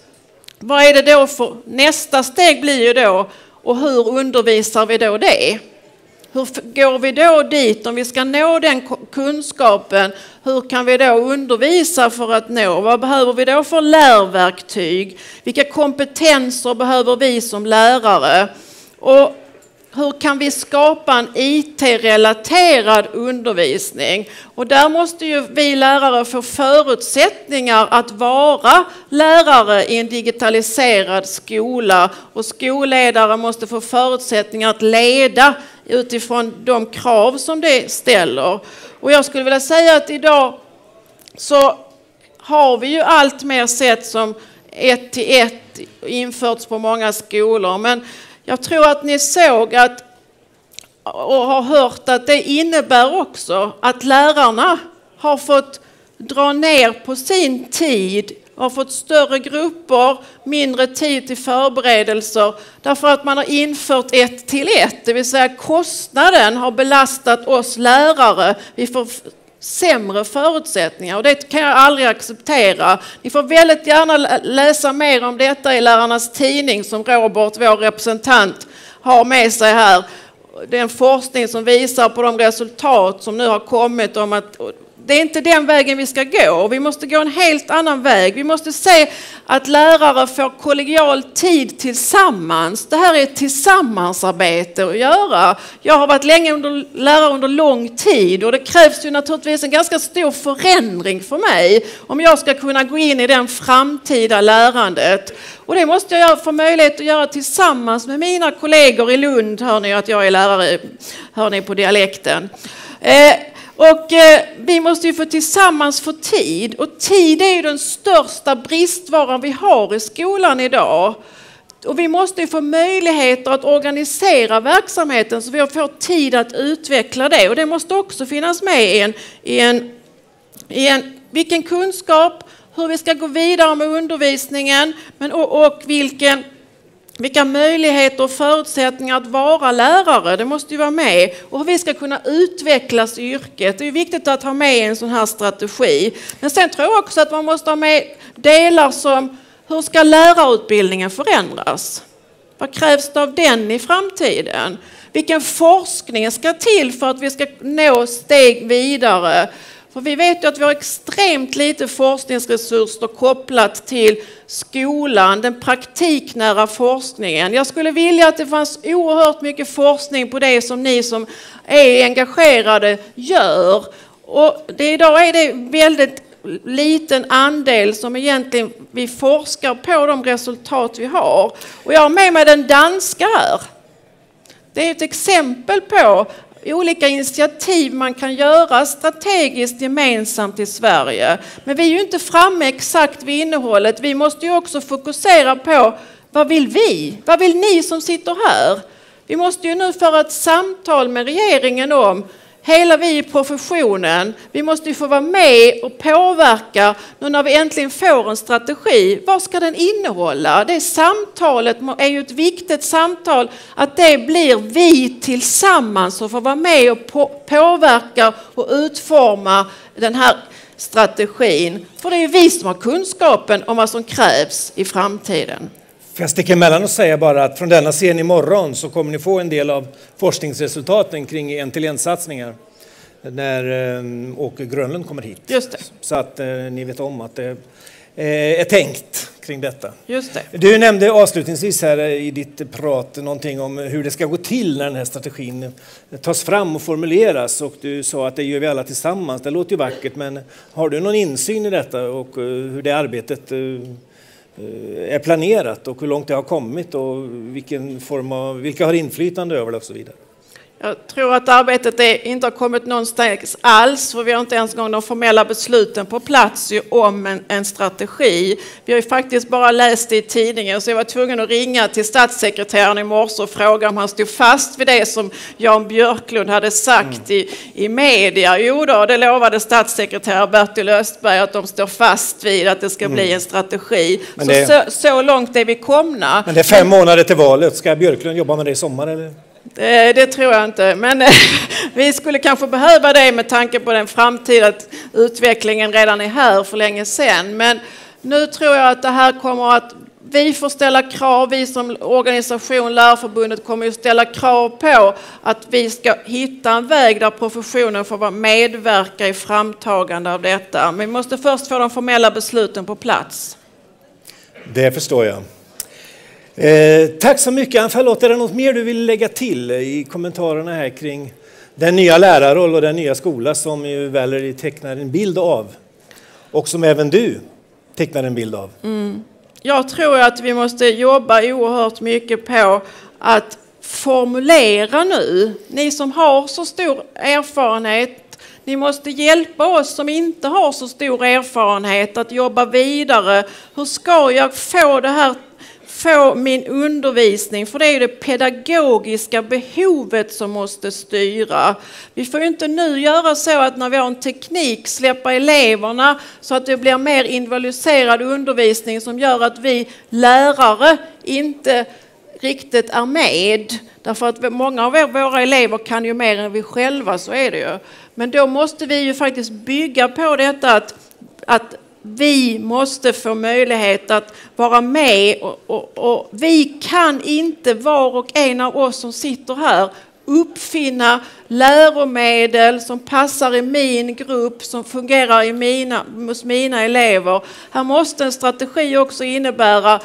Vad är det då för nästa steg blir ju då, och hur undervisar vi då det? Hur går vi då dit om vi ska nå den kunskapen? Hur kan vi då undervisa för att nå? Vad behöver vi då för lärverktyg? Vilka kompetenser behöver vi som lärare? Och hur kan vi skapa en IT-relaterad undervisning? Och där måste ju vi lärare få förutsättningar att vara lärare i en digitaliserad skola. Och skolledare måste få förutsättningar att leda utifrån de krav som det ställer. Och jag skulle vilja säga att idag så har vi ju allt mer sett som 1-1 införts på många skolor. Men jag tror att ni såg och har hört att det innebär också att lärarna har fått dra ner på sin tid, har fått större grupper, mindre tid till förberedelser därför att man har infört 1-1, det vill säga kostnaden har belastat oss lärare. Vi får sämre förutsättningar och det kan jag aldrig acceptera. Ni får väldigt gärna läsa mer om detta i Lärarnas tidning som Robert, vår representant, har med sig här. Det är en forskning som visar på de resultat som nu har kommit om att det är inte den vägen vi ska gå. Vi måste gå en helt annan väg. Vi måste se att lärare får kollegial tid tillsammans. Det här är ett tillsammansarbete att göra. Jag har varit lärare under lång tid och det krävs ju naturligtvis en ganska stor förändring för mig om jag ska kunna gå in i den framtida lärandet. Och det måste jag få möjlighet att göra tillsammans med mina kollegor i Lund. Hör ni att jag är lärare? Hör ni på dialekten? Och vi måste ju tillsammans få tid. Och tid är ju den största bristvaran vi har i skolan idag. Och vi måste ju få möjligheter att organisera verksamheten så vi får tid att utveckla det. Och det måste också finnas med i en vilken kunskap, hur vi ska gå vidare med undervisningen och vilka möjligheter och förutsättningar att vara lärare, det måste ju vara med. Och hur vi ska kunna utvecklas i yrket. Det är viktigt att ha med en sån här strategi. Men sen tror jag också att man måste ha med delar som hur ska lärarutbildningen förändras? Vad krävs det av den i framtiden? Vilken forskning ska till för att vi ska nå steg vidare? För vi vet ju att vi har extremt lite forskningsresurser kopplat till skolan, den praktiknära forskningen. Jag skulle vilja att det fanns oerhört mycket forskning på det som ni som är engagerade gör. Och idag är det väldigt liten andel som egentligen vi forskar på de resultat vi har. Och jag har med mig den danska här. Det är ett exempel på olika initiativ man kan göra strategiskt gemensamt i Sverige. Men vi är ju inte framme exakt vid innehållet. Vi måste ju också fokusera på vad vill vi? Vad vill ni som sitter här? Vi måste ju nu föra ett samtal med regeringen om hela vi i professionen. Vi måste ju få vara med och påverka nu när vi äntligen får en strategi. Vad ska den innehålla? Det samtalet är ju ett viktigt samtal. Att det blir vi tillsammans som får vara med och påverka och utforma den här strategin. För det är ju vi som har kunskapen om vad som krävs i framtiden. Får jag sticka emellan och säga bara att från denna scen imorgon så kommer ni få en del av forskningsresultaten kring 1-1-satsningar när Åke Grönlund kommer hit. Just det. Så att ni vet om att det är tänkt kring detta. Just det. Du nämnde avslutningsvis här i ditt prat någonting om hur det ska gå till när den här strategin tas fram och formuleras. Och du sa att det gör vi alla tillsammans. Det låter ju vackert, men har du någon insyn i detta och hur det arbetet är planerat och hur långt det har kommit och vilka har inflytande över det och så vidare? Jag tror att arbetet inte har kommit någonstans alls, för vi har inte ens de formella besluten på plats om en strategi. Vi har ju faktiskt bara läst det i tidningen, så jag var tvungen att ringa till statssekreteraren i morse och fråga om han stod fast vid det som Jan Björklund hade sagt i media. Jo då, det lovade statssekreterare Bertil Östberg att de står fast vid att det ska bli en strategi. Så långt är vi komna. Men det är 5 månader till valet. Ska Björklund jobba med det i sommar eller? Det tror jag inte, men vi skulle kanske behöva det med tanke på den framtida utvecklingen redan är här för länge sedan. Men nu tror jag att det här kommer att vi får ställa krav, vi som organisation, Lärarförbundet kommer att ställa krav på att vi ska hitta en väg där professionen får medverka i framtagande av detta. Men vi måste först få de formella besluten på plats. Det förstår jag. Tack så mycket. Förlåt, är det något mer du vill lägga till i kommentarerna här kring den nya lärarroll och den nya skola som ju Valerie tecknar en bild av och som även du tecknar en bild av? Jag tror att vi måste jobba oerhört mycket på att formulera nu. Ni som har så stor erfarenhet, ni måste hjälpa oss som inte har så stor erfarenhet att jobba vidare. Hur ska jag få min undervisning? För det är ju det pedagogiska behovet som måste styra. Vi får ju inte nu göra så att när vi har en teknik släppa eleverna så att det blir mer individualiserad undervisning som gör att vi lärare inte riktigt är med. Därför att många av våra elever kan ju mer än vi själva, så är det ju. Men då måste vi ju faktiskt bygga på detta att vi måste få möjlighet att vara med och vi kan inte var och en av oss som sitter här uppfinna läromedel som passar i min grupp, som fungerar hos mina elever. Här måste en strategi också innebära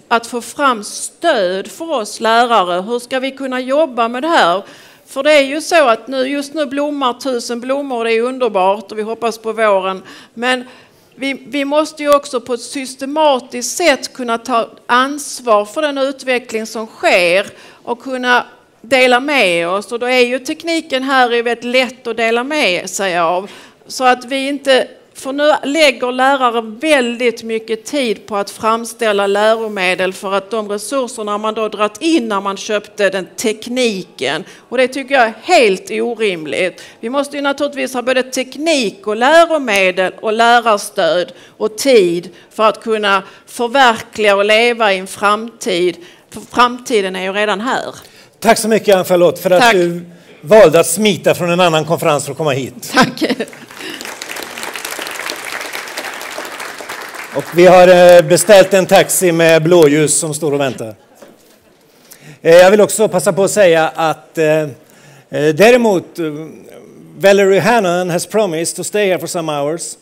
att få fram stöd för oss lärare. Hur ska vi kunna jobba med det här? För det är ju så att just nu blommar 1000 blommor, det är underbart och vi hoppas på våren. Men vi måste ju också på ett systematiskt sätt kunna ta ansvar för den utveckling som sker och kunna dela med oss. Och då är ju tekniken här väldigt lätt att dela med sig av. Så att vi inte, för nu lägger lärare väldigt mycket tid på att framställa läromedel för att de resurserna man då dragit in när man köpte den tekniken. Och det tycker jag är helt orimligt. Vi måste ju naturligtvis ha både teknik och läromedel och lärarstöd och tid för att kunna förverkliga och leva i en framtid. För framtiden är ju redan här. Tack så mycket, Ann-Charlotte, för att du valde att smita från en annan konferens för att komma hit. Tack. Och vi har beställt en taxi med blåljus som står och väntar. Jag vill också passa på att säga att däremot Valerie Hannon has promised to stay here for some hours.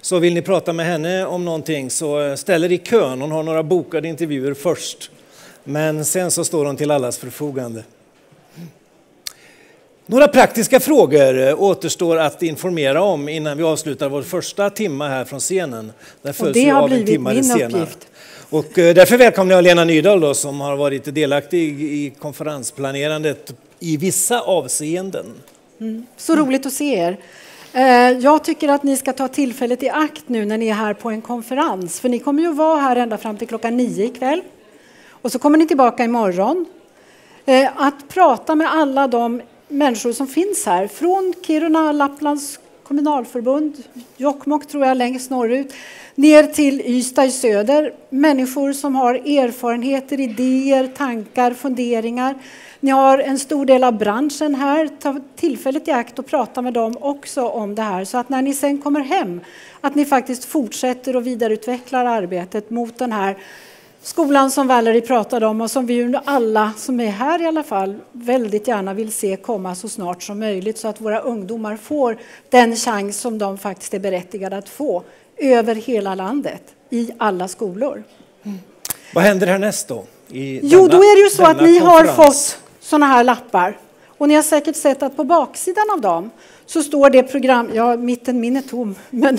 Så vill ni prata med henne om någonting så ställer i kön. Hon har några bokade intervjuer först. Men sen så står hon till allas förfogande. Några praktiska frågor återstår att informera om innan vi avslutar vår första timma här från scenen. Och det har blivit min uppgift. Och därför välkomnar jag Lena Nydahl då, som har varit delaktig i konferensplanerandet i vissa avseenden. Så roligt att se er. Jag tycker att ni ska ta tillfället i akt nu när ni är här på en konferens. För ni kommer ju vara här ända fram till 9:00 ikväll. Och så kommer ni tillbaka imorgon. Att prata med alla de människor som finns här. Från Kiruna, Lapplands kommunalförbund, Jokkmokk tror jag längst norrut. Ner till Ystad i söder. Människor som har erfarenheter, idéer, tankar, funderingar. Ni har en stor del av branschen här. Ta tillfället i akt och prata med dem också om det här. Så att när ni sen kommer hem, att ni faktiskt fortsätter och vidareutvecklar arbetet mot den här skolan som Valerie pratade om och som vi ju alla som är här i alla fall väldigt gärna vill se komma så snart som möjligt så att våra ungdomar får den chans som de faktiskt är berättigade att få över hela landet i alla skolor. Vad händer härnäst då? Då är det ju så att ni har fått sådana här lappar Och ni har säkert sett att på baksidan av dem så står det program, ja min är tom, men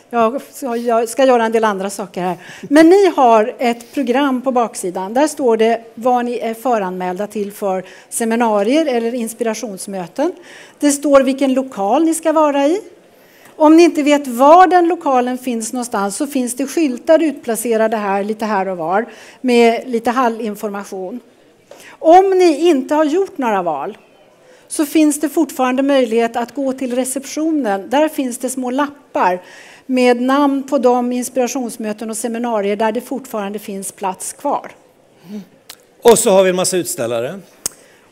jag ska göra en del andra saker här. Men ni har ett program på baksidan, där står det vad ni är föranmälda till för seminarier eller inspirationsmöten. Det står vilken lokal ni ska vara i. Om ni inte vet var den lokalen finns någonstans så finns det skyltar utplacerade här, lite här och var, med lite halvinformation. Om ni inte har gjort några val så finns det fortfarande möjlighet att gå till receptionen. Där finns det små lappar med namn på de inspirationsmöten och seminarier där det fortfarande finns plats kvar. Och så har vi en massa utställare.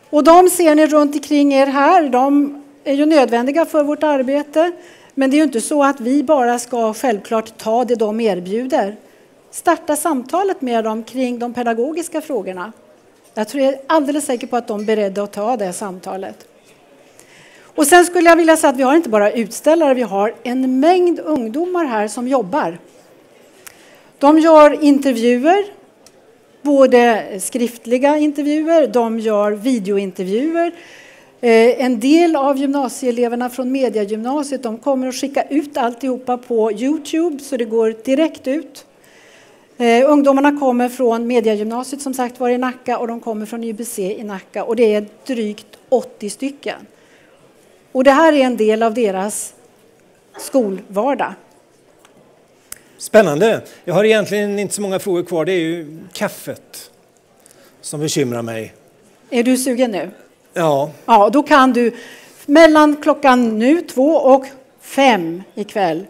Och de ser ni runt omkring er här. De är ju nödvändiga för vårt arbete. Men det är ju inte så att vi bara ska självklart ta det de erbjuder. Starta samtalet med dem kring de pedagogiska frågorna. Jag är alldeles säker på att de är beredda att ta det samtalet. Och sen skulle jag vilja säga att vi har inte bara utställare, vi har en mängd ungdomar här som jobbar. De gör intervjuer, både skriftliga intervjuer, de gör videointervjuer. En del av gymnasieeleverna från mediegymnasiet, de kommer att skicka ut alltihopa på YouTube så det går direkt ut. Ungdomarna kommer från mediegymnasiet som sagt var i Nacka och de kommer från YBC i Nacka och det är drygt 80 stycken. Och det här är en del av deras skolvardag. Spännande. Jag har egentligen inte så många frågor kvar. Det är ju kaffet som bekymrar mig. Är du sugen nu? Ja. Ja, då kan du mellan klockan nu 2 och 5 ikväll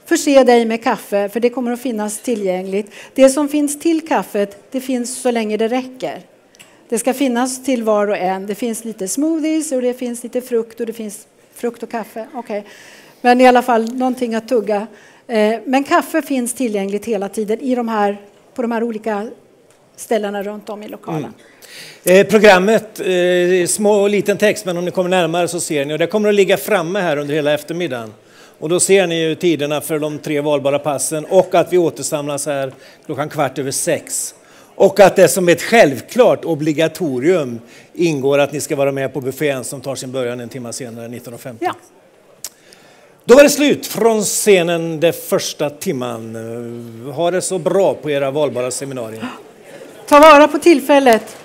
förse dig med kaffe, för det kommer att finnas tillgängligt. Det som finns till kaffet, det finns så länge det räcker. Det ska finnas till var och en. Det finns lite smoothies och det finns lite frukt och det finns frukt och kaffe. Okej. Men i alla fall någonting att tugga. Men kaffe finns tillgängligt hela tiden på de här olika ställena runt om i lokalen. Programmet, små och liten text, men om ni kommer närmare så ser ni. Och det kommer att ligga framme här under hela eftermiddagen. Och då ser ni ju tiderna för de 3 valbara passen och att vi återsamlas här klockan 6:15. Och att det som ett självklart obligatorium ingår att ni ska vara med på buffén som tar sin början en timme senare, 19:50. Ja. Då var det slut från scenen den första timman. Ha det så bra på era valbara seminarier. Ta vara på tillfället.